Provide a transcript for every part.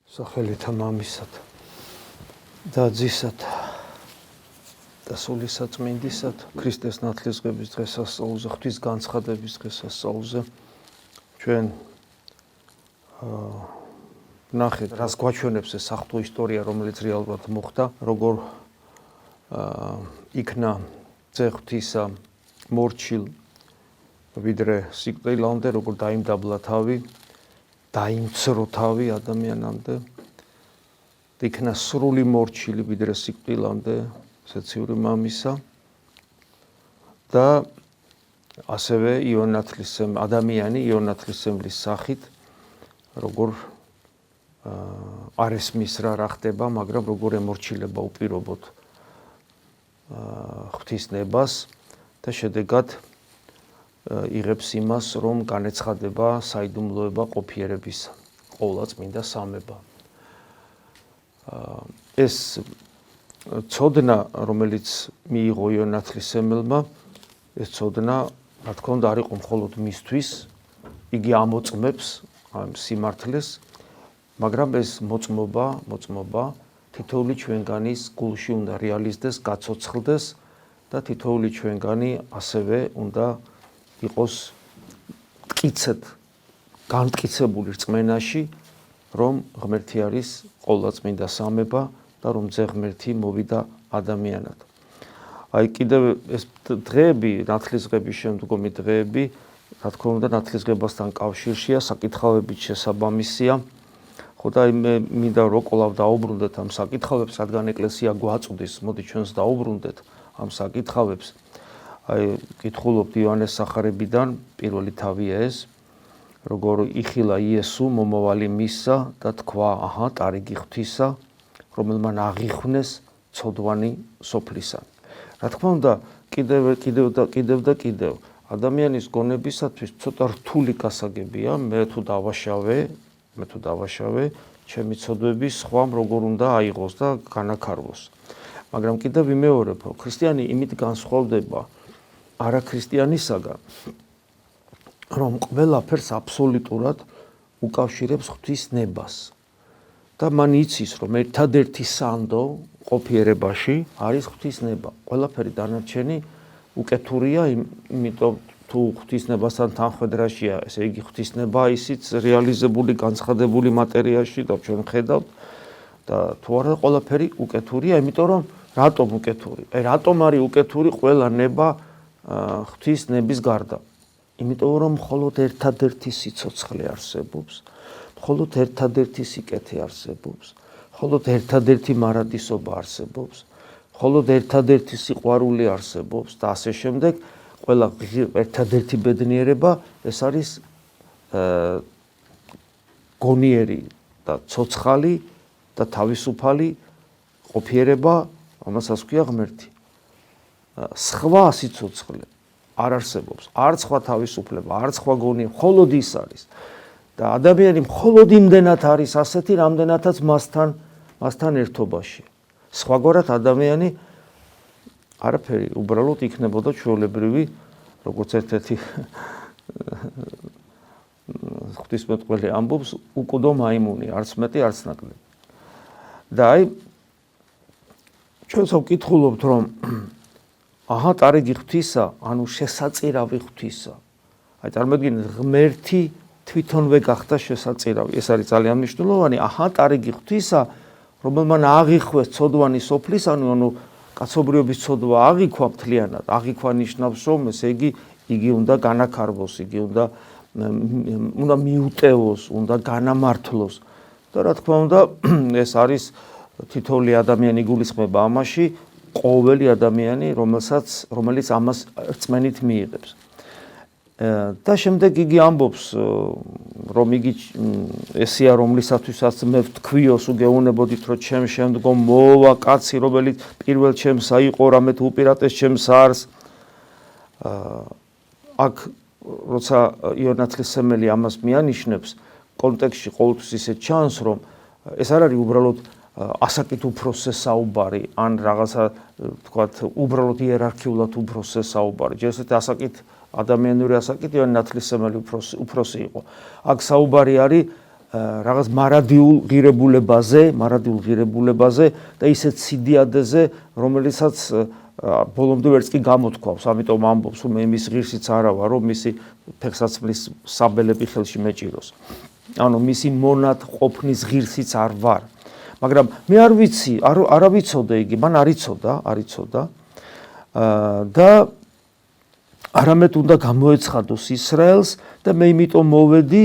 სახელითა მამისად და ძისად და სულისაწმინდისად ქრისტეს ნათლისღების დღესასწაულზე, ღვთის განცხადების დღესასწაულზე ჩვენ ნახეთ, რას გვაჩვენებს ეს საღვთო ისტორია, რომელიც რეალურად მოხდა, როგორ იქნა ძე ღვთისა მორჩილ ვიდრე სიკვდილამდე, როგორ დაიმდაბლა თავი, დაიმცრო თავი ადამიანამდე, იქნა სრული მორჩილი ვიდრე სიკვდილამდე, სეციური მამისა და ასევე ადამიანი იონათლისმლის სახით, როგორ არ ესმის რა ხდება, მაგრამ როგორ ემორჩილება უპირობოდ ღვთის ნებას და შედეგად იღებს იმას, რომ განეცხადება საიდუმლოება ყოფიერების ყოვლადწმინდა სამება. ეს ცოდნა, რომელიც მიიღო იონათლისმელმა, ეს ცოდნა, რა თქმა უნდა, არ იყო მხოლოდ მისთვის, იგი ამოწმებს ამ სიმართლეს, მაგრამ ეს მოწმობა თითოეული ჩვენგანის გულში უნდა რეალიზდეს, გაცოცხლდეს და თითოეული ჩვენგანი ასევე უნდა იყოს განმტკიცებული რწმენაში, რომ ღმერთი არის ყოვლადწმინდა სამება და რომ ძე ღმერთი მოვიდა ადამიანად. აი კიდევ ეს დღეები, ნათლისღების შემდგომი დღეები, რა თქმა უნდა, ნათლისღებასთან კავშირშია, საკითხავებით შესაბამისია. ხო და მე მინდა რომ კვლავ დაუბრუნდეთ ამ საკითხავებს, რადგან ეკლესია გვაწვდის, მოდი ჩვენს დაუბრუნდეთ ამ საკითხავებს. აი კითხულობთ იოანეს სახარებიდან, პირველი თავია ეს, როგორ იხილა იესო მომავალი მისსა და თქვა, ტარიგი ღვთისა, რომელმან აღიხვნეს ცოდვანი სოფლისა. რა თქმა უნდა, კიდევ ადამიანის გონებისათვის ცოტა რთული გასაგებია, მე თუ დავაშავე, ჩემი ცოდვები სხვამ როგორ უნდა აიღოს და განაქარვოს. მაგრამ კიდევ ვიმეორებ, რომ ქრისტიანი იმით განსხვავდება არაქრისტიანისაგან, რომ ყველაფერს აბსოლუტურად უკავშირებს ღვთის ნებას. და მან იცის, რომ ერთადერთი სანდო ყოფიერებაში არის ღვთის ნება. ყველაფერი დანარჩენი უკეთურია, იმიტომ თუ ღვთის ნებასთან თანხვედრაშია, ესე იგი ღვთის ნება ისიც რეალიზებული, განცხადებული მატერიაში და ჩვენ ხედავთ და თუ არა ყველაფერი უკეთურია, იმიტომ რომ რატომ უკეთური? რატომ არის უკეთური ყველა ნება ღვთის ნების გარდა? იმიტომ რომ მხოლოდ ერთადერთი სიცოცხლე არსებობს, მხოლოდ ერთადერთი სიკეთე არსებობს, მხოლოდ ერთადერთი მარადისობა არსებობს, მხოლოდ ერთადერთი სიყვარული არსებობს და ასე შემდეგ. ყველა ერთადერთი ბედნიერება ეს არის გონიერი და ცოცხალი და თავისუფალი ყოფიერება, რომელსაც ჰქვია ღმერთი. სხვა სიცოცხლე არ არსებობს, არც სხვა თავისუფლება, არც სხვა გონიერი, მხოლოდ ის არის. და ადამიანი მხოლოდ იმდენად არის ასეთი, რამდენადაც მასთან ერთობაში. სხვაგვარად ადამიანი არაფერი, უბრალოდ იქნებოდა ჩვეულებრივი, როგორც ერთ-ერთი ღვთისმეტყველი ამბობს, უკუდო მაიმუნი, არც მეტი, არც ნაკლები. და აი ჩვენს ვკითხულობთ, რომ ტარიგი ღვთისა, ანუ შესაწირავი ღვთისა. აი წარმოიდგინეთ, ღმერთი თვითონვე გახდა შესაწირავი. ეს არის ძალიან მნიშვნელოვანი. ტარიგი ღვთისა, რომელმან აღიხვეს ცოდვანი სოფლის, ანუ კაცობრიობის ცოდვა აღიქვა მთლიანად, აღიქვა ნიშნავს, რომ ესე იგი უნდა განაქარვოს, იგი უნდა მიუტევოს, უნდა განამართლოს. და რა თქმა უნდა, ეს არის თითოეული ადამიანი გულისხმება ამაში, ყოველი ადამიანი, რომელიც ამას რწმენით მიიღებს. და შემდეგ იგი ამბობს, რომ იგი ესეა, რომლისათვისაც მე ვთქვიოს, უგეუნებოდით, რომ ჩემ შემდგომ მოვა კაცი, რომელიც პირველ ჩემსა იყო, რამე თუ უპირატეს ჩემს არს. აქ როცა იონათლისმელი ამას მიანიშნებს, კონტექსტში ყოველთვის ისე ჩანს, რომ ეს არ არის უბრალოდ ასაკით უფროსზე საუბარი, ან რაღაცა თქვათ, უბრალოდ იერარქიულად უფროსზე საუბარი. ჯერ ესეთი ასაკით ადამიანური ასაკით იონათლისმელი უფროსი იყო. აქ საუბარი არის რაღაც მარადიულ ღირებულებაზე და ისეთ სიდიადეზე, რომელიცაც ბოლომდე ვერც კი გამოთქვავს, ამიტომ ამბობს, რომ მე მის ღირსიც არა ვარ, რომ მისი ფეხსაცმლის საბელები ხელში მეჭიროს. ანუ მისი მონად ყოფნის ღირსიც არ ვარ. მაგრამ მე არ ვიცი, არ ვიცოდა იგი, მან არ იცოდა და არამედ უნდა გამოეცხადოს ისრაელს და მე იმიტომ მოვედი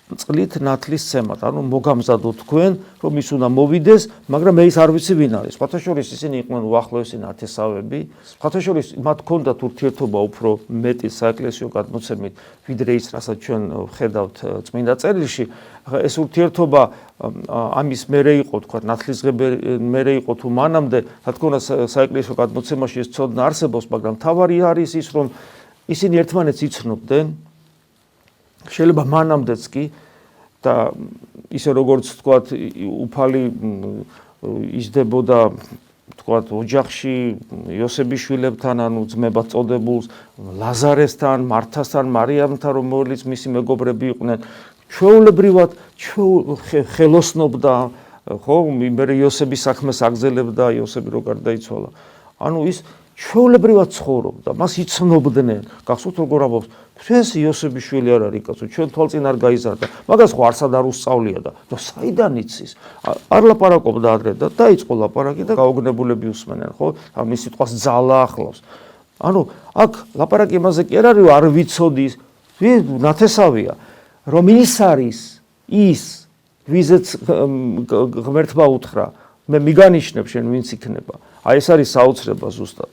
წყლით ნათლის ცემად, ანუ მოგამზადო თქვენ, რომ ის უნდა მოვიდეს, მაგრამ მე ის არ ვიცი ვინ არის. სხვათა შორის ისინი იყვნენ უახლოესი ნათესავები, სხვათა შორის მათ ჰქონდათ ურთიერთობა უფრო მეტი საეკლესიო გადმოცემით, ვიდრე ის, რასაც ჩვენ ვხედავთ წმინდა წერილში. ეს ურთიერთობა ამის მერე იყო, თქვა, ნათლისღებელი მერე იყო თუ მანამდე, რა თქმა უნდა საეკლესიო გადმოცემაში ეს ცოდნა არსებობს, მაგრამ თავარი არის ის, რომ ისინი ერთმანეთს იცნობდნენ. შეიძლება მანამდეც კი და ისე როგორც თქვათ უფალი იზრდებოდა თქვათ ოჯახში იოსების შვილებთან, ანუ ძმებად წოდებულს, ლაზარესთან, მართასთან, მარიამთან, რომელიც მისი მეგობრები იყვნენ, ჩვეულებრივად ხელოსნობდა, ხო, მე იოსების საქმეს აგზელებდა, იოსები რო გარდაიცვალა. ანუ ის ჩვეულებრივად ცხოვრობდა, მას იცნობდნენ, გახსოვთ როგორ ამბობს, ეს იოსების შვილი არ არის კაცო, ჩვენ თვალწინ არ გაიზარდა, მაგას ხო არსად არ უსწავლია და საიდან იცის? არ ლაპარაკობდა ადრე და დაიწყო ლაპარაკი და გაოგნებულები უსმენენ, ხო? ამის სიტყვას ძალა ახლავს. ანუ აქ ლაპარაკი იმაზე კი არ არის, არ ვიცოდი, ნათესავია, რომ ის არის ის, ვიზეც ღმერთმა უთხრა, მე მიგანიშნებ შენ ვინც იქნება. აი ეს არის საოცრება ზუსტად.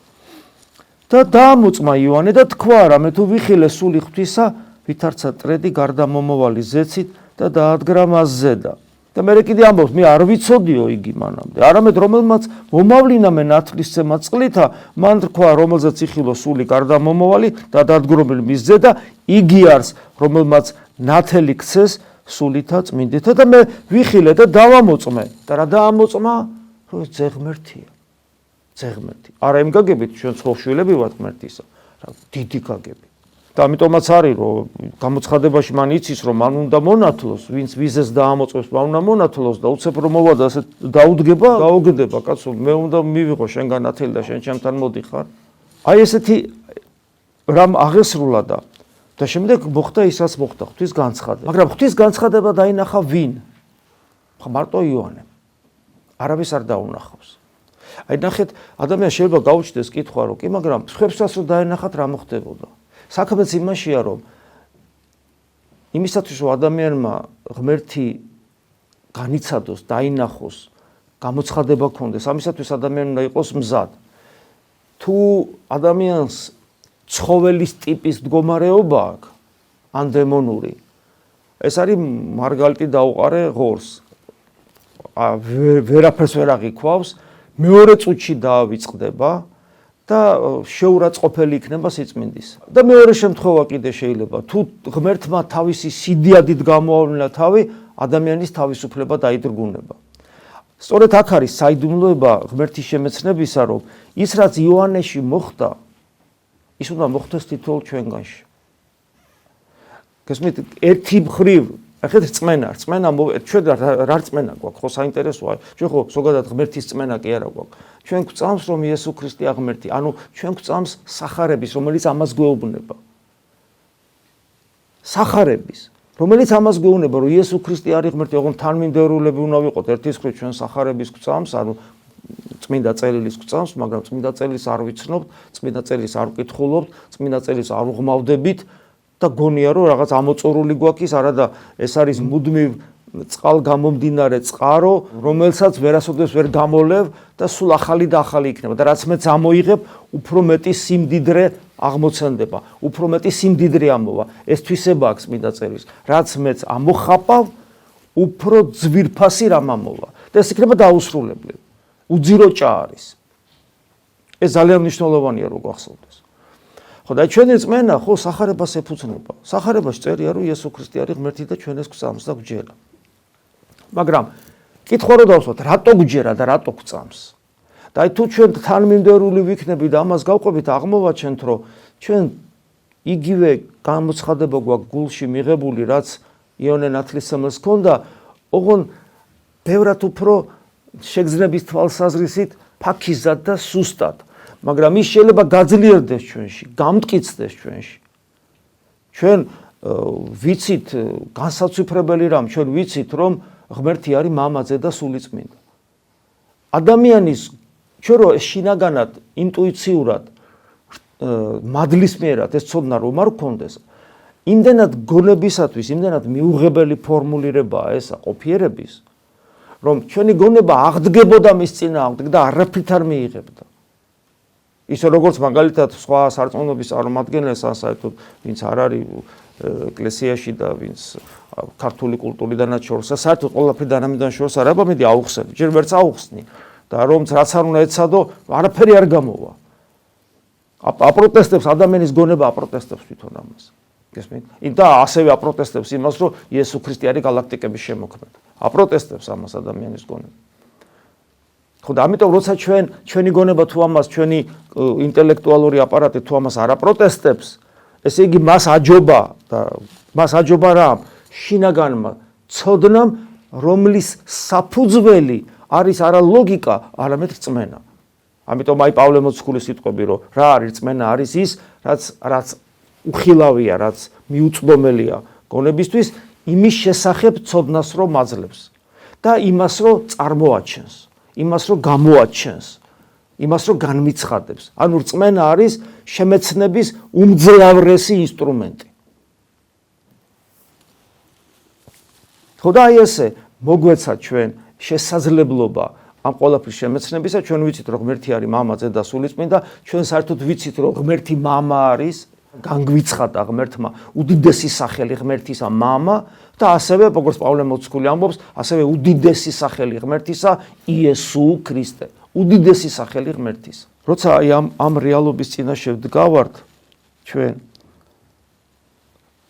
და დაამოწმა იოანე და თქვა, რამე თუ ვიხილე სული ღვთისა, ვითარცა ტრედი გარდამომავალი ზეცით და დაადგრა მას ზედა. და მე კიდე ამბობს, მე არ ვიცოდიო იგი მანამდე. არამედ რომელმაც მომავლინა მე ნათლისცემა წყლითა, მან თქვა, რომელზეც იხილო სული გარდამომავალი და დაადგრომილი მის ზედა, იგი არის, რომელმაც ნათელი ქცეს სულითა წმინდითა და მე ვიხილე და დავამოწმე. და რა დაამოწმა? რომ ძეღმერთია. ძეღმერთი. არა იმ გაგებით ჩვენ ცხოვშვილები ვართ ღმერთისა, რა დიდი გაგები. და ამიტომაც არის, რომ გამოცხადებაში მან იცის, რომ მან უნდა მონათლოს, ვინც ვიზეს დაამოწმებს, მან უნდა მონათლოს და უცებ რომ მოვა და ასე დაუდგება, გაუგდება, კაცო, მე უნდა მივიღო შენგან ნათელი და შენ ჩემთან მოდიხარ. აი ესეთი რამ აღესრულა და შემდეგ მოხდა ისაც მოხდა ღვთის განცხადება. მაგრამ ღვთის განცხადება დაინახა ვინ? ხო მარტო იოანემ. არავის არ დაუნახავს. აი ნახეთ, ადამიანს შეიძლება გაუჩნდეს კითხვა, რომ კი, მაგრამ სხვებსაც რომ დაენახათ რა მოხდებოდა. საქმეც იმაშია, რომ იმისათვის რომ ადამიანმა ღმერთი განიცადოს, დაინახოს, გამოცხადება ქონდეს, ამისათვის ადამიანი უნდა იყოს მზად. თუ ადამიანს ცხოველის ტიპის მდგომარეობა აქვს, ან დემონური, ეს არის მარგალიტი დაუყარე ღორს. ვერაფერს ვერ აღიქვავს, მეორე წუთში დაავიწყდება და შეურაცხყოფელი იქნება სიწმინდისა. და მეორე შემთხვევა კიდე შეიძლება, თუ ღმერთმა თავისი სიდიადით გამოავლინა თავი, ადამიანის თავისუფლება დაიძრგუნება. სწორედ აქ არის საიდუმლოება ღმერთის შემეცნებისა, რომ ის რაც იოანეში მოხდა, ის უნდა მოხდეს თითოეულ ჩვენგანში. გესმით, ერთი მხრივ ახეთ რწმენა ჩვენ რა რწმენა გვაქვს, ხო საინტერესოა. ჩვენ ხო ზოგადად ღმერთის რწმენა კი არა გვაქვს. ჩვენ გვწამს, რომ იესო ქრისტე აღმერთი, ანუ ჩვენ გვწამს სახარების, რომელიც ამას გვეუბნება. სახარების, რომელიც ამას გვეუბნება, რომ იესო ქრისტე არის ღმერთი, ოღონდ თანმიმდევრულები უნდა ვიყოთ. ერთის მხრივ ჩვენ სახარების გვწამს, ანუ წმინდა წერილის გვწამს, მაგრამ წმინდა წერილის არ ვიცნობთ, წმინდა წერილის არ ვკითხულობთ, წმინდა წერილის არ უღმავდებით. და გონია რომ რაღაც ამოწურული გვაქვს, არა და ეს არის მუდმივ წყალგამომდინარე წყარო, რომელსაც ვერასოდეს ვერ გამოლევ და სულ ახალი და ახალი იქნება და რაც მე წამოიღებ, უფრო მეტი სიმდიდრე აღმოცენდება, უფრო მეტი სიმდიდრე ამოვა. ეს თვისება აქვს წმინდა წერილს. რაც მეც ამოხაპავ, უფრო ძვირფასი რამ ამოვა. და ეს იქნება დაუსრულებელი. უძიროჭა არის. ეს ძალიან მნიშვნელოვანია რომ გვახსოვდეს. ხო და ჩვენი რწმენა ხო სახარებას ეფუძნება. სახარებაში წერია რომ იესო ქრისტე არის ღმერთი და ჩვენ ეს გვწამს და გვჯერა. მაგრამ კითხვა რო დავსვათ, რატო გვჯერა და რატო გვწამს? და აი თუ ჩვენ თანმიმდევრული ვიქნებით და ამას გავყვებით, აღმოვაჩენთ რომ ჩვენ იგივე გამოცხადება გვაქვს გულში მიღებული, რაც იონე ნათლისმცემელს ჰქონდა, ოღონ ბევრად უფრო შეგრძნების თვალსაზრისით ფაქიზად და სუსტად, მაგრამ ის შეიძლება გაძლიერდეს ჩვენში, გამტკიცდეს ჩვენში. ჩვენ ვიცით განსაცვიფრებელი რამ, ჩვენ ვიცით რომ ღმერთი არის მამაძე და სულიწმინდა. ადამიანის ჩვენ რო შინაგანად, ინტუიციურად, მადლისმიერად ეს ცოდნა რომ არ გქონდეს, იმდენად გონებისათვის, იმდენად მიუღებელი ფორმულირებაა ესა ყოფიერების, რომ ჩვენი გონება აღდგებოდა მის წინააღმდეგ და არაფრით არ მიიღებდა. ისე როგორც მაგალითად სხვა სარწმუნოების წარმომადგენლებს, საერთოდ ვინც არ არის ეკლესიაში და ვინც ქართული კულტურიდანაც შორს, საერთოდ ყველაფრიდან ამიდან შორს არ აბამედი აუხსნი, ჯერ ვერც აუხსნი და რომც რაც არ უნდა ეცადო, არაფერი არ გამოვა. აპროტესტებს ადამიანის გონება აპროტესტებს თვითონ ამას. გესმით? და ასევე აპროტესტებს იმას, რომ იესო ქრისტე არის გალაქტიკების შემოქმედი. აპროტესტებს ამას ადამიანის გონება. ხო და ამიტომ როცა ჩვენი გონება თუ ამას ჩვენი ინტელექტუალური აპარატი თუ ამას არ აპროტესტებს, ესე იგი მას აჯობა რა? შინაგანმა ცოდნამ, რომლის საფუძველი არის არა ლოგიკა, არამედ რწმენა. ამიტომ აი პავლე მოციქულის სიტყვები, რომ რა არის რწმენა, არის ის, რაც უხილავია, რაც მიუწვდომელია გონებისთვის, იმის შესახებ ცოდნას რომ მაძლევს და იმას რომ წარმოაჩენს, იმას რომ გამოაჩენს, იმას რომ განმიცხადებს. ანუ რწმენა არის შემეცნების უმძლავრესი ინსტრუმენტი. ხო და აი ესე მოგვეცა ჩვენ შესაძლებლობა ამ ყველაფრის შემეცნებისა, ჩვენ ვიცით რომ ღმერთი არის მამაძე და სულიწმინდა, ჩვენ საერთოდ ვიცით რომ ღმერთი მამა არის, განგვიცხადა ღმერთმა უდიდესი სახელი ღმერთისა მამა და ასევე როგორც პავლე მოციქული ამბობს, ასევე უდიდესი სახელი ღმერთისა იესო ქრისტე, უდიდესი სახელი ღმერთისა. როცა აი ამ რეალობის წინაშე ვდგავართ, ჩვენ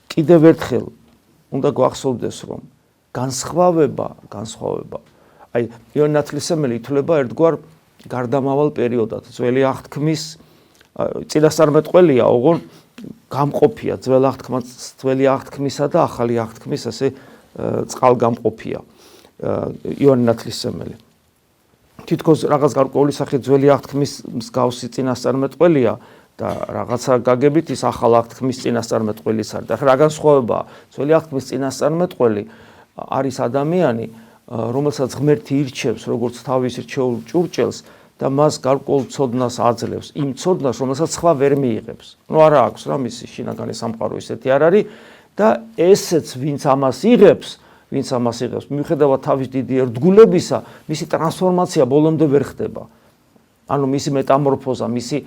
კიდევ ერთხელ უნდა გვახსოვდეს რომ განსხვავება აი იონე ნათლისმცემელი ითვლება ერთგვარ გარდამავალ პერიოდად, ძველი აღთქმის წინასწარმეტყველია, ოღონ გამყოფია ძველი აღთქმისა და ახალი აღთქმის ასე წყალგამყოფია იონე ნათლისმცემელი. თითქოს რაღაც გარკვეული სახით ძველი აღთქმის მსგავსი წინასწარმეტყველია და რაღაცა გაგებით ის ახალ აღთქმის წინასწარმეტყველიც არის. და რა განსხვავებაა? ძველი აღთქმის წინასწარმეტყველი არის ადამიანი, რომელსაც ღმერთი ირჩევს როგორც თავის რჩეულ ჭურჭელს და მას გარკვეულ ცოდნას აძლევს, იმ ცოდნას, რომელსაც სხვა ვერ მიიღებს. არა აქვს რა მისი შინაგანი სამყარო ისეთი არ არის და ესეც ვინც ამას იღებს, მიუხედავად თავის დიდი ერთგულებისა, მისი ტრანსფორმაცია ბოლომდე ვერ ხდება. ანუ მისი მეტამორფოზა, მისი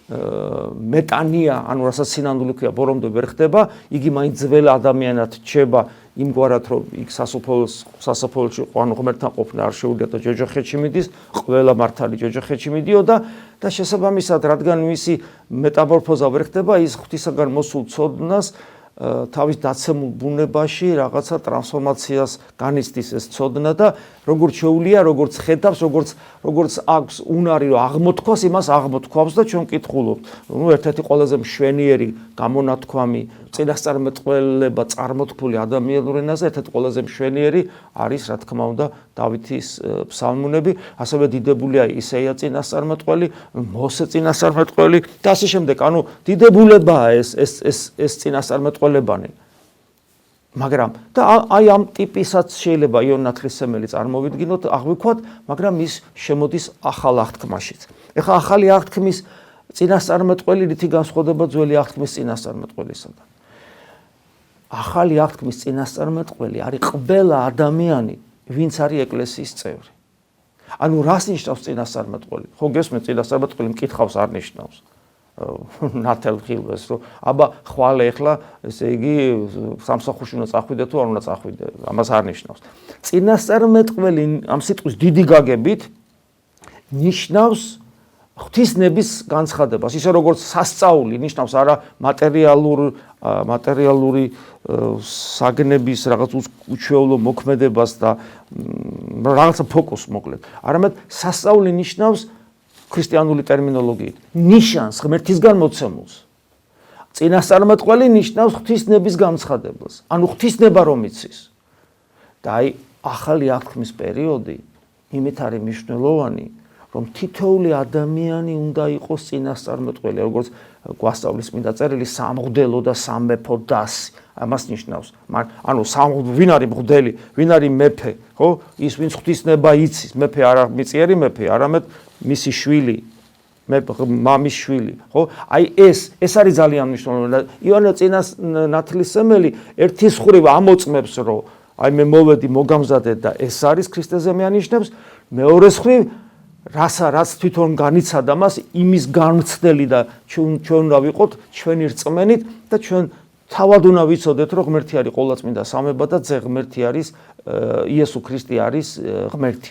მეტანია, ანუ რასაც სინამდვილე ქვია, ბოლომდე ვერ ხდება, იგი მაინც ძველ ადამიანად რჩება იმგვარად, რომ იქ სასოფლოში ანუ ღმერთთან ყოფნა არ შეუძლია და ჯოჯოხეთში მიდის, ყველა მართალი ჯოჯოხეთში მიდიოდა და შესაბამისად, რადგან მისი მეტამორფოზა ვერ ხდება, ის ღვთისაგან მოსულ ცოდნას თავის დაცემულ ბუნებაში რაღაცა ტრანსფორმაციას განიცდის ეს ცოდნა და როგორც შეუძლია, როგორც ხედავს, როგორც აქვს უნარი რომ აღმოთქვას, იმას აღმოთქვავს და ჩვენ ვკითხულობთ. ერთ-ერთი ყველაზე მშვენიერი გამონათქვამი წინასწარმეტყველება წარმოთქმული ადამიანურ ენაზე, ერთ-ერთი ყველაზე მშვენიერი არის, რა თქმა უნდა, დავითის ფსალმუნები, ასევე დიდებულია ისეია წინასწარმეტყველი, მოსე წინასწარმეტყველი და ასე შემდეგ. ანუ დიდებულებაა ეს წინასწარმეტყველებანი. მაგრამ და აი ამ ტიპისაც შეიძლება იონე ნათლისმცემელი წარმოვიდგინოთ, აღვიქვათ, მაგრამ ის შემოდის ახალ აღთქმაშიც. ეხლა ახალი აღთქმის წინასწარმეტყველი რითი განსხვავდება ძველი აღთქმის წინასწარმეტყველისგან? ახალი აღთქმის წინასწარმეტყველი არის ყველა ადამიანი, ვინც არის ეკლესიის წევრი. ანუ რას ნიშნავს წინასწარმეტყველი? ხო გესმენთ, წინასწარმეტყველი მკითხავს არ ნიშნავს. ნათელ ხილვეს, რომ აბა ხვალე ეხლა, ესე იგი, სამსახურში უნდა წახვიდე თუ არ უნდა წახვიდე, ამას არ ნიშნავს. წინასწარმეტყველი ამ სიტყვის დიდი გაგებით ნიშნავს ღვთისნების განცხადებას, ისე როგორც სასწაული ნიშნავს არა მატერიალური საგნების რაღაც უჩვეულო მოქმედებას და რაღაცა ფოკუსს მოკლედ. არამედ სასწაული ნიშნავს ქრისტიანული ტერმინოლოგიით ნიშანს ღმერთისგან მოცემულს. წინასწარმეტყველი ნიშნავს ღვთისნების განცხადებას. ანუ ღვთისნება რომ იცის. და აი ახალი აღთქმის პერიოდი იმით არის მნიშვნელოვანი, რომ თითოეული ადამიანი უნდა იყოს წინასწარმეტყველი, როგორც გვასწავლის წმინდა წერილი სამღვდელო და სამეფო დასი. ამას ნიშნავს. ანუ ვინ არის მღვდელი, ვინ არის მეფე, ხო? ის ვინც ღვთისნება იცის, მეფე არა მიწიერი მეფე, არამედ მისი შვილი, მამის შვილი, ხო? აი ეს არის ძალიან მნიშვნელოვანი. იოანე წინასნათლისმცემელი ერთის ხრივ ამოწმებს, რომ აი მე მოვედი მოგამზადე და ეს არის ქრისტეზე მეანიშნებს, მეორეს ხრივ რაც თვითონ განიცადა მას იმის განცდელი და ჩვენ უნდა ვიყოთ ჩვენი რწმენით და ჩვენ თავად უნდა ვიცოდეთ, რომ ღმერთი არის ყოვლადწმინდა სამება და ძე ღმერთი არის იესო ქრისტე არის ღმერთი.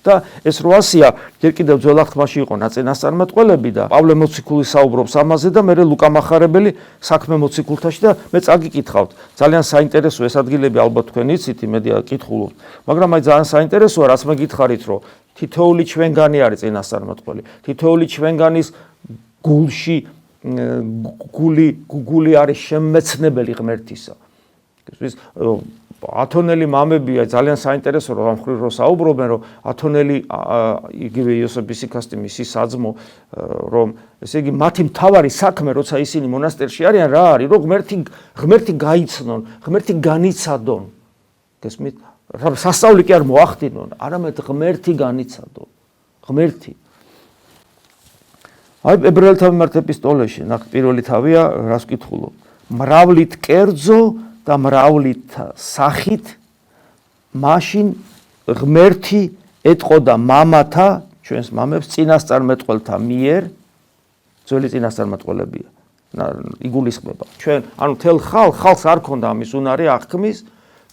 და ეს 800-ია ჯერ კიდევ ძველ აღთქმაში იყო წინასწარმეტყველები და პავლე მოციქული საუბრობს ამაზე და მე ლუკა მახარებელი საქმე მოციქულთაში და მე წაგიკითხავთ. ძალიან საინტერესოა ეს ადგილები, ალბათ თქვენ იცით, იმედია კითხულობთ. მაგრამ აი ძალიან საინტერესოა, რაც მე გითხარით, რომ თითოეული ჩვენგანი არის წინასწარმეტყველი. თითოეული ჩვენგანის გულში გული არის შემეცნებელი ღმერთისა. ის ათონელი მამები ძალიან საინტერესო რომ ამ ხრივ რო საუბრობენ, რომ ათონელი იგივე იოსებ ისიქასტი მისი საძმო, რომ ესე იგი მათი მთავარი საქმე როცა ისინი მონასტერში არიან, რა არის, რომ ღმერთი გაიცნონ, ღმერთი განიცადონ. გესმით? სასწაული კი არ მოახდინონ, არამედ ღმერთი განიცადონ. ღმერთი. აი ებრაელთა მიმართ ეპისტოლეში ნახეთ პირველი თავია, რას ვკითხულობ. მრავლით კერძო და მრავლით სახით მაშინ ღმერთი ეტყოდა მამათა, ჩვენს მამებს წინასწარმეტყველთა მიერ, ძველი წინასწარმეტყველებია. იგულისხმება. ჩვენ, ანუ თელ ხალხს არ ქონდა ამის უნარი აღქმის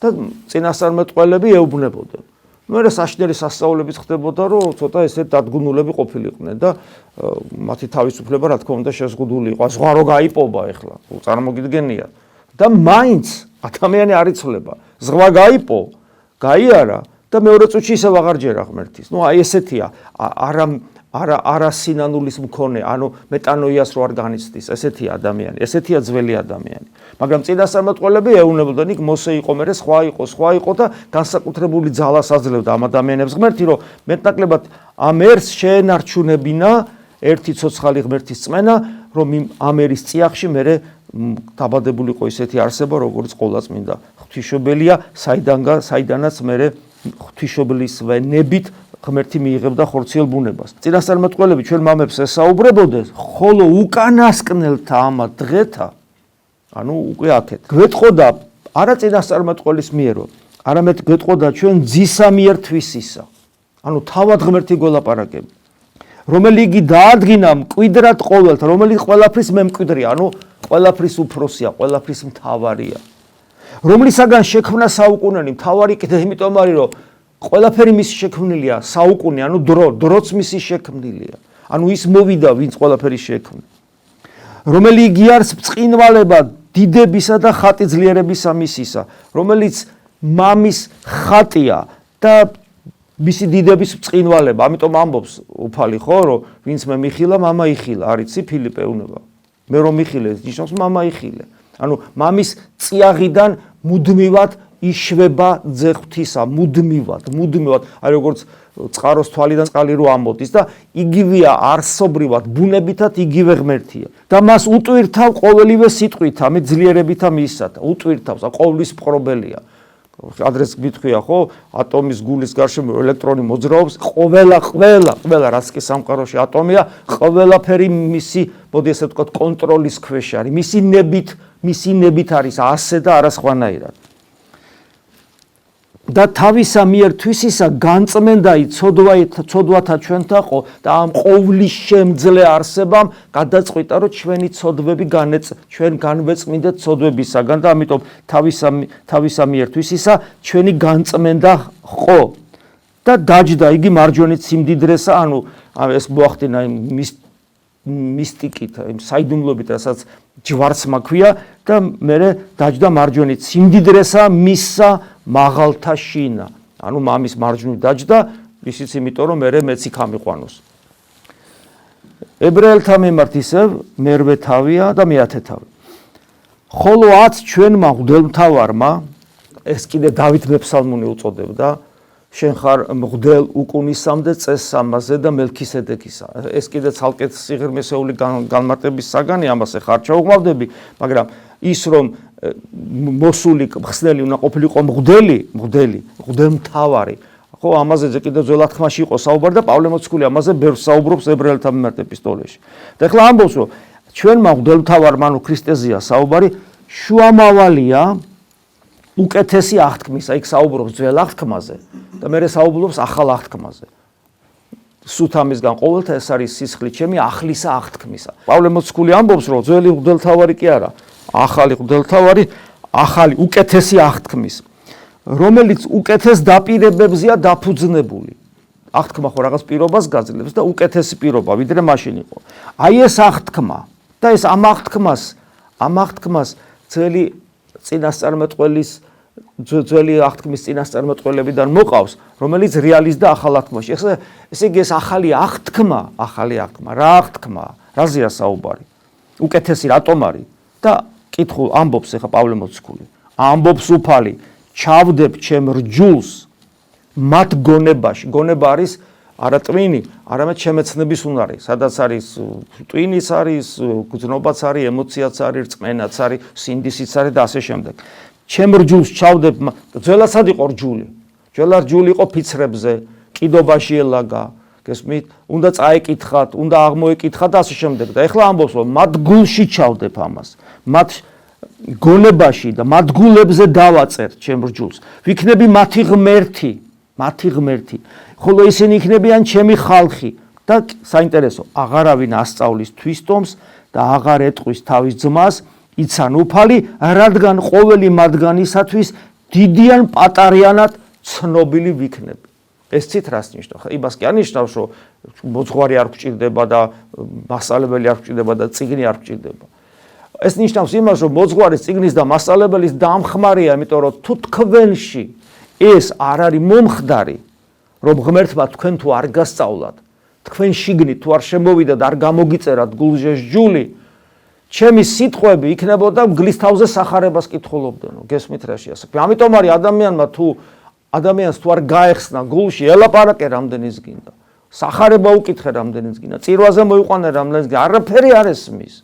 და წინასწარმეტყველები ეუბნებოდნენ. მერე საშინელი სასწაულებიც ხდებოდა, რომ ცოტა ესეთ დადგუნულები ყოფილიყვნენ და მათი თავისუფლება რა თქმა უნდა შეზღუდული იყო. ზღვა რო გაიპობა ეხლა, წარმოგიდგენია. და მაინც ადამიანი არ იცვლება. ზღვა გაიპო, გაიარა და მეორე წუთში ისევ აღარ ჯერა ღმერთის. ნუ აი ესეთია, არა სინანულის მქონე, ანუ მეტანოიას რო არ განიცდის, ესეთია ადამიანი, ესეთია ძველი ადამიანი. მაგრამ წინასწარმეტყველები ეუბნებოდნენ, იქ მოსე იყო, მერე სხვა იყო და განსაკუთრებული ძალას აძლევდა ამ ადამიანებს ღმერთი, რომ მეტნაკლებად ამ ერს შეენარჩუნებინა ერთი ცოცხალი ღმერთის წმენა, რომ ამ ერის წიაღში მერე დაბადებულიყო ისეთი არსება, როგორც ყოვლადწმინდა ღვთისმშობელია, საიდანაც მერე ღვთისმშობლის ვენებით ღმერთი მიიღებდა ხორციელ ბუნებას. წინასწარმეტყველები ჩვენ მამებს ესაუბრებოდნენ, ხოლო უკანასკნელთა ამა დღეთა, ანუ უკვე აქეთ. გვეტყოდა არა წინასწარმეტყველის მიერო, არამედ გვეტყოდა ჩვენ ძისა მიერ თვისისა. ანუ თავად ღმერთი გველაპარაკები. რომელი იგი დაადგინა მკვიდრად ყოველთ, რომელიც ყველაფრის მემკვიდრია, ანუ ყველაფრის უფროსია, ყველაფრის მთავარია. რომლისაგან შექმნა საუკუნენი, მთავარი კიდე იმიტომ არის, რომ ყველაფერი მისი შექმნილია, საუკუნე, ანუ დროც მისი შექმნილია. ანუ ის მოვიდა, ვინც ყველაფერი შექმნა. რომელი იგი არის ბრწყინვალება დიდებისა და ხატიძლიერებისა მისისა, რომელიც მამის ხატია და მისი დიდების ბრწყინვალება. ამიტომ ამბობს უფალი ხო, რომ ვინც მე მიხილა, მამა იხილა. არიცი ფილიპე უნება. მე რომ მიხილე, ნიშნავს მამა იხილე. ანუ მამის წიაღიდან მუდმივად იშვება ძე ღვთისა, მუდმივად. აი როგორც წყაროს თვალიდან წყალი რო ამოდის და იგივეა არსობრივად, ბუნებითად იგივე ღმერთია. და მას უტვირთავ ყოველივე სიტყვით, ამით ძლიერებითა მისათა, უტვირთავს, ყოვლის მყრობელია. ადრეს გითხვია ხო, ატომის გულის გარშემო ელექტრონი მოძრაობს, ყველა რაც კი სამყაროში ატომია, ყველაფერი მისი, მოდი ესე ვთქვათ, კონტროლის ქვეშ არის. მისი ნებით არის ასე და არა სხვანაირად. და თავისა მიერ თვისისა განწმენდაი ცოდვათა ჩვენთაყო და ამ ყოვლის შემძლე არსებამ გადაწყვიტა, რომ ჩვენი ცოდვები ჩვენ განვეწმინდეთ ცოდვებისაგან და ამიტომ თავისა მიერ თვისისა ჩვენი განწმენდა ხო და დაჯდა იგი მარჯვენით სიმდიდრესა, ანუ ეს მოახდინა მისტიკით, საიდუმლობით, რასაც ჯვარცმა ქვია და მერე დაჯდა მარჯვენით სიმდიდრესა მისსა მაღალთა შინა. ანუ მამის მარჯვნივ დაჯდა, ისიც იმიტომ რომ მერე მეც იქ ამიყვანოს. ებრაელთა მიმართ ისევ მერვე თავია და მეათე თავი. ხოლო 10 ჩვენმა მღვდელმთავარმა, ეს კიდე დავით მეფსალმუნი უწოდებდა, შენ ხარ მღვდელ უკუნისამდე წესსამაზე და მელქისედეკისა. ეს კიდე ცალკე სიღრმისეული განმარტების საგანი, ამას ხარ ჩაუღმავდები, მაგრამ ის რომ მოსული მხსნელი უნდა ყოფილიყო მღვდელმთავარი. ხო, ამაზე კიდე ძველად ხმაში იყო საუბარი და პავლე მოციქული ამაზე ბევრს საუბრობს ებრაელთა მიმართ ეპისტოლეში. და ეხლა ამბობს, რომ ჩვენმა მღვდელმთავარმა, ანუ ქრისტეზეა საუბარი, შუამავალია უკეთესი აღთქმისა, იქ საუბრობს ძველ აღთქმაზე და მერე საუბრობს ახალ აღთქმაზე. სუთამისგან ყოველთა ეს არის სისხლი ჩემი აღლისა აღთქმისა. პავლე მოციქული ამბობს, რომ ძველი მღვდელმთავარი კი არა, ახალი მღვდელმთავარი, ახალი უკეთესი აღთქმის, რომელიც უკეთეს დაპირებებზეა დაფუძნებული. აღთქმა ხო რაღაც პირობას გაძლევს და უკეთესი პირობა ვიდრე მაშინ იყო. აი ეს აღთქმა და ეს ამ აღთქმას ძველი წინასწარმეტყველის ძველი აღთქმის წინასწარმეტყველებიდან მოყავს, რომელიც რეალიზდა ახალ აღთქმაში. ესე იგი ეს ახალი აღთქმა, რა აღთქმა, რაზეა საუბარი? უკეთესი რატომ არის? და კითხულ ამბობს ახლა პავლე მოციქული. ამბობს უფალი, ჩავდებ ჩემ რჯულს მათ გონებაში. გონება არის არა ტვინი, არამედ შემეცნების უნარი, სადაც არის ტვინის არის, გრძნობაც არის, ემოციაც არის, რწმენაც არის, სინდისიც არის და ასე შემდეგ. ჩემ რჯულს ჩავდებ, ძველაცად იყო რჯული. ძველად რჯული იყო ფიცრებზე, კიდობაში ელაგა, გესმით? უნდა წაეკითხათ, უნდა აღმოეკითხათ და ასე შემდეგ. და ეხლა ამბობს, რომ მათ გულში ჩავდებ ამას. მათ გონებაში და მათ გულებზე დავაწერ ჩემ რჯულს. ვიქნები მათი ღმერთი. ხოლო ისინი იქნებიან ჩემი ხალხი და საინტერესო, აღარავინ ასწავლის თვისტომს და აღარ ეტყვის თავის ძმას, იცან უფალი, რადგან ყოველი მათგანისათვის დიდიან პატარიანად ცნობილი ვიქნები. ეს ცით რას ნიშნავს? იმას კი ანიშნავს, რომ მოძღვარი არ გვჭირდება და მასწავლებელი არ გვჭირდება და წიგნი არ გვჭირდება. ეს ნიშნავს იმას, რომ მოძღვარის წიგნის და მასწავლებლის დამხმარია, იმიტომ რომ თუ თქვენში ეს არ არის მომხდარი, რომ ღმერთმა თქვენ თუ არ გასწავლათ, თქვენ შიგნით თუ არ შემოვიდათ, არ გამოგიწერათ გულზე სჯული, ჩემი სიტყვები იქნებოდა მგლის თავზე სახარებას კითხულობდნო. გესმით რაში ასაკი? ამიტომ არის ადამიანს თუ არ გაეხსნა გულში, ელაპარაკე რამდენის გინდა. სახარება უკითხე რამდენის გინდა. წირვაზე მოიყვანე რამდენის გინდა. არაფერი არ ესმის.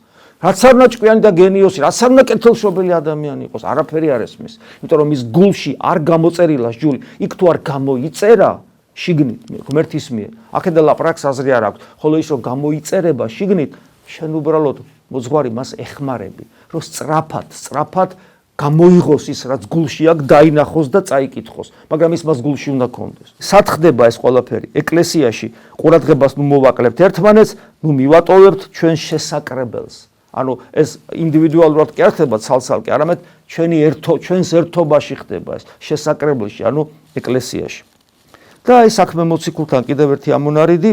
რაც არ უნდა ჭკვიანი და გენიოსი, რაც არ უნდა კეთილშობილი ადამიანი იყოს, არაფერი არ ესმის. იმიტომ რომ ის გულში არ გამოცერილა სჯული, იქ თუ არ გამოიწერა შიგნით ღმერთის მიერ, აქედან ლაპარაკს აზრი არ აქვს. ხოლო ის რომ გამოიწერება შიგნით, შენ უბრალოდ მოძღვარი მას ეხმარები, რომ სწრაფად გამოიღოს ის რაც გულში აქვს, დაინახოს და წაიკითხოს, მაგრამ ის მას გულში უნდა ქონდეს. სად ხდება ეს ყველაფერი? ეკლესიაში ყურადღებას მოვაკლებთ ერთმანეთს, მივატოვებთ ჩვენ შესაკრებელს. ანუ ეს ინდივიდუალურად კი არ ხდება ცალ-ცალკე, არამედ ჩვენს ერთობაში ხდება ეს შესაკრებელში, ანუ ეკლესიაში. და აი საქმე მოციქულთან კიდევ ერთი ამონარიდი,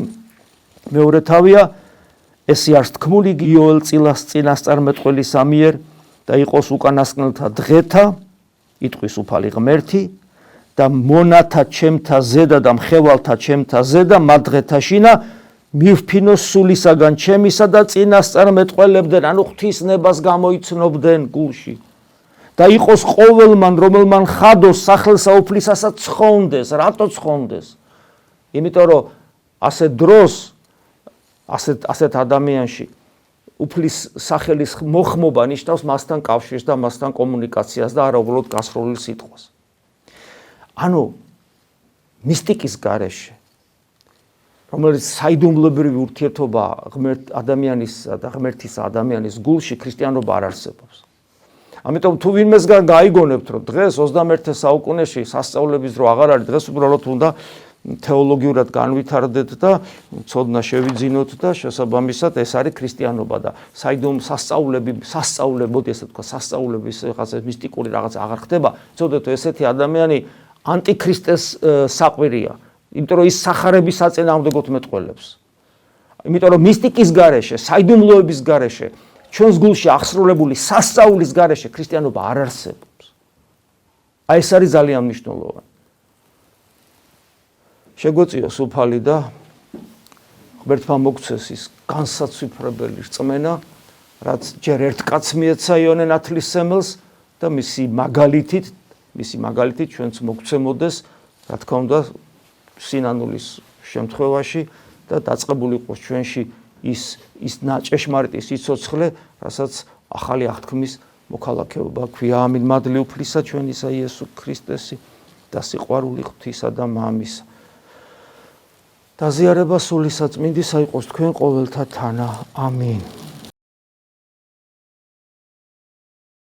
მეორე თავია, ესე არის თქმული იოელ წინასწარმეტყველის ამიერ და იყოს უკანასკნელთა დღეთა, იტყვის უფალი ღმერთი და მონათა ჩემთა ზედა და მხევალთა ჩემთა ზედა მათ დღეთაშინა მივფინოს სულისაგან ჩემისა და წინასწარმეტყველებდნენ, ანუ ღვთისნებას გამოიცნობდნენ გულში. და იყოს ყოველმან, რომელმან ხადოს სახელსაუფლისასაც ცხონდეს, რატო ცხონდეს? იმიტომ რომ ასეთ დროს, ასეთ ადამიანში უფლის სახელის მოხმობა ნიშნავს მასთან კავშირს და მასთან კომუნიკაციას და არა უბრალოდ გასროლილ სიტყვას. ანუ მისტიკის გარეშე, რომელიც საიდუმლოებრივი ურთიერთობა ადამიანისა და ღმერთისა ადამიანის გულში ქრისტიანობა არ არსებობს. ამიტომ თუ ვინმესგან გაიგონებთ, რომ დღეს 21 საუკუნეში სასწაულების დრო აღარ არის, დღეს უბრალოდ უნდა თეოლოგიურად განვითარდეთ და ცოდნა შევიძინოთ და შესაბამისად ეს არის ქრისტიანობა და სასწაულები, ესე თქვა, სასწაულების რაღაცა მისტიკური რაღაც აღარ ხდება, ცოდეთ ესეთი ადამიანი ანტიქრისტეს საყვირია. იმიტომ რომ ის სახარების საწინააღმდეგოდ მეტყველებს. იმიტომ რომ მისტიკის გარეშე, საიდუმლოების გარეშე, ჩვენს გულში აღსრულებული სასწაულის გარეშე ქრისტიანობა არ არსებობს. აი ეს არის ძალიან მნიშვნელოვანი. შეგვეციოს უფალი და ღმერთმა მოგცეს ის განსაცვიფრებელი რწმენა, რაც ჯერ ერთ კაცს მიეცა იონე ნათლისმცემელს და მისი მაგალითით ჩვენც მოგცემოდეს, რა თქმა უნდა, სინანულის შემთხვევაში და დაწყებული იყოს ჩვენში ის ჭეშმარიტი სიცოცხლე, რასაც ახალი აღთქმის მოქალაქეობა ქვია. ამინ. მადლი უფლისა ჩვენისა იესო ქრისტესი და სიყვარული ღვთისა და მამისა. დაზიარება სული საწმინდისა იყოს თქვენ ყოველთა თანა. ამინ.